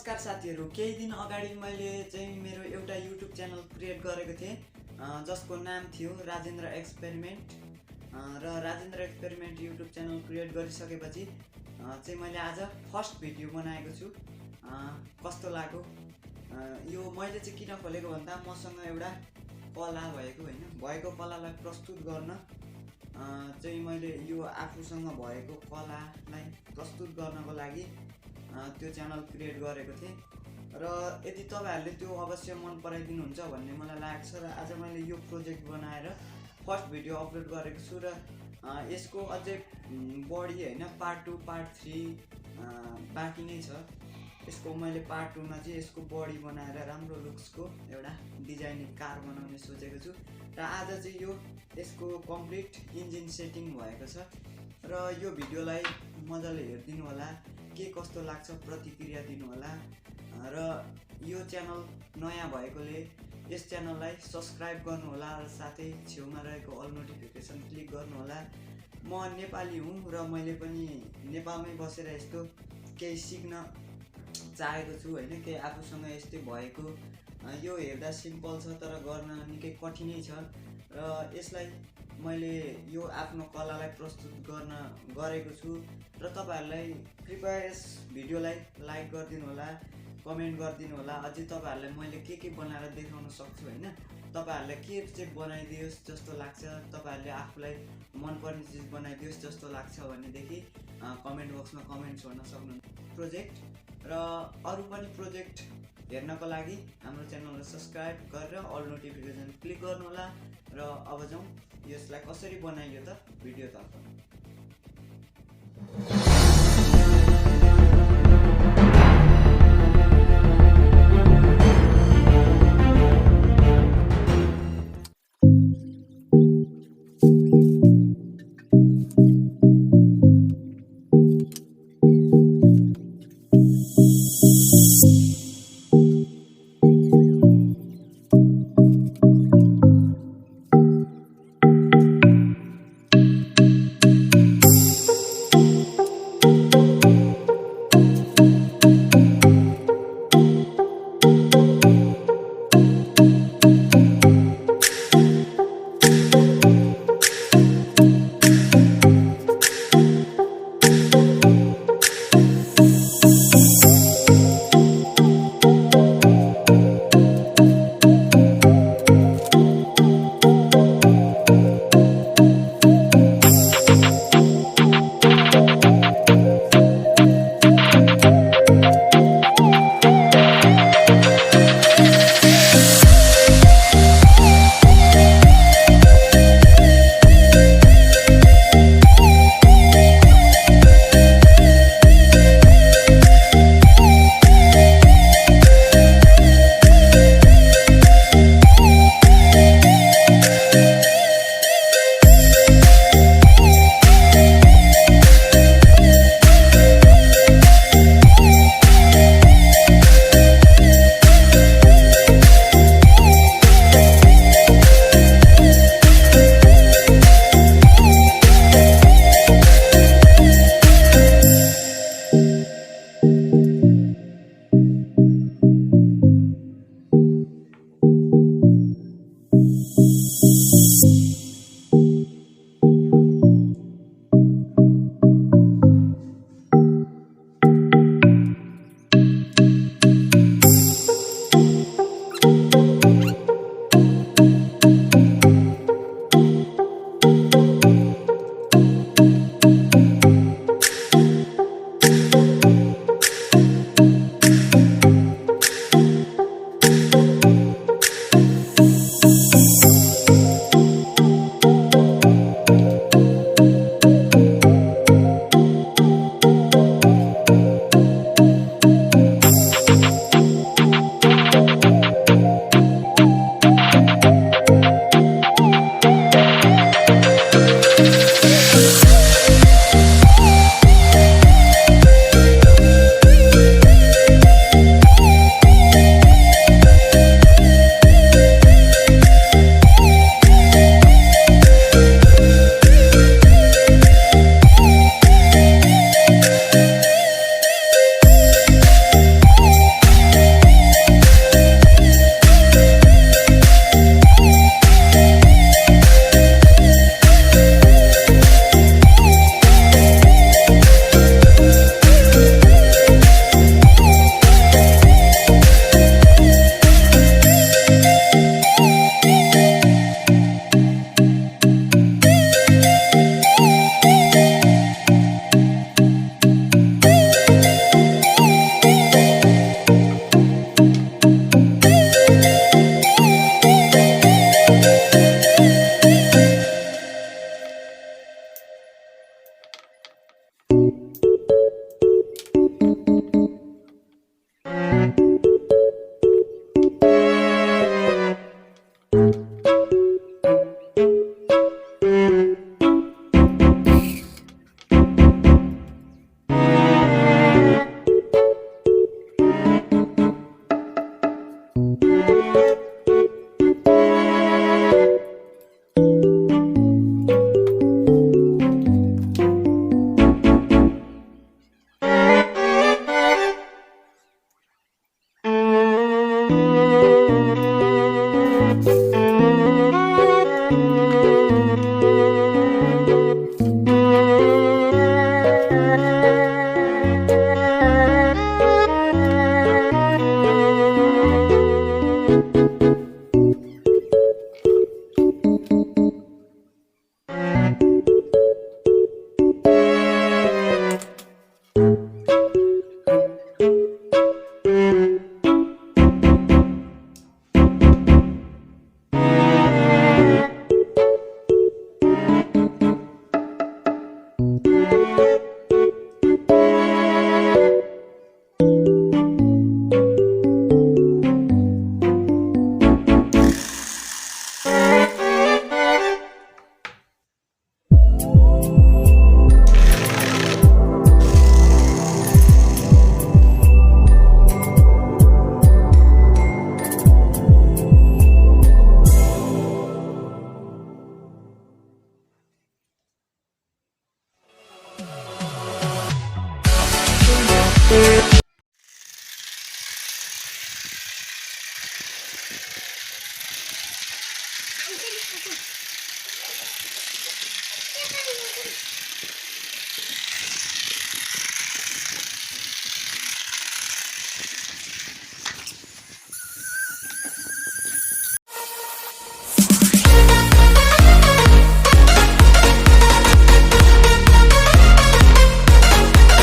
नमस्कार साथीहरु, केही दिन अगाडि मैले चाहिँ मेरो एउटा YouTube च्यानल क्रिएट गरेको थिएँ जसको नाम थियो राजेन्द्र एक्सपेरिमेन्ट र Rajendra experiment YouTube channel create गरिसकेपछि चाहिँ मैले आज फर्स्ट भिडियो बनाएको छु। कस्तो लाग्यो यो मैले चाहिँ किन खोलेको भन्दा मसँग एउटा कला भएको कलालाई प्रस्तुत गर्न चाहिँ मैले यो आफूसँग भएको कलालाई प्रस्तुत गर्नको लागि त्यो च्यानल क्रिएट गरेको थिएँ र यदि तपाईहरुले त्यो अवश्य मन पराइदिनुहुन्छ भन्ने मलाई लाग्छ र आज मैले यो प्रोजेक्ट बनाएर फर्स्ट भिडियो अपलोड गरेको छु र यसको अझै बढी हैन पार्ट 2 पार्ट 3 बाँकी नै छ। यसको मैले पार्ट 2 मा चाहिँ यसको बडी बनाएर राम्रो लुक्सको एउटा डिजाइनिङ कार बनाउने सोचेको छु र आज चाहिँ यो यसको कम्प्लिट इन्जिन सेटिङ भएको छ र यो भिडियोलाई मजाले हेर्दिनु होला, के कस्तो लाग्छ प्रतिक्रिया दिनु होला र यो च्यानल नयाँ भएकोले यस च्यानललाई सब्स्क्राइब गर्नु होला र साथै छेउमा रहेको अल नोटिफिकेसन क्लिक गर्नु होला। म नेपाली हुँ र मैले पनि नेपालमै बसेर यस्तो केही सिक्न चाहेको छु हैन, केही आफूसँग यस्तै भएको। यो हेर्दा सिम्पल छ तर गर्न निकै कठिनै छ र यसलाई मैले यो आफ्नो कलालाई प्रस्तुत गर्न गरेको छु र तपाईहरुलाई कृपया यस भिडियोलाई लाइक गरिदिनु होला, कमेन्ट गरिदिनु होला। अझै तपाईहरुलाई मैले के बनाएर देखाउन सक्छु हैन, तपाईहरुलाई के चाहिँ बनाइदियोस् जस्तो लाग्छ, तपाईहरुले आफूलाई मन पर्ने चीज बनाइदियोस् जस्तो लाग्छ भनेदेखि कमेन्ट बक्समा कमेन्ट छोड्न सक्नुहुन्छ। प्रोजेक्ट र अरु पनि प्रोजेक्ट हेर्नको लागि हाम्रो च्यानललाई सब्स्क्राइब गरेर अल नोटिफिकेसन क्लिक गर्नु होला र अब जाउँ यसलाई कसरी बनाइयो त भिडियोतर्फ। Thank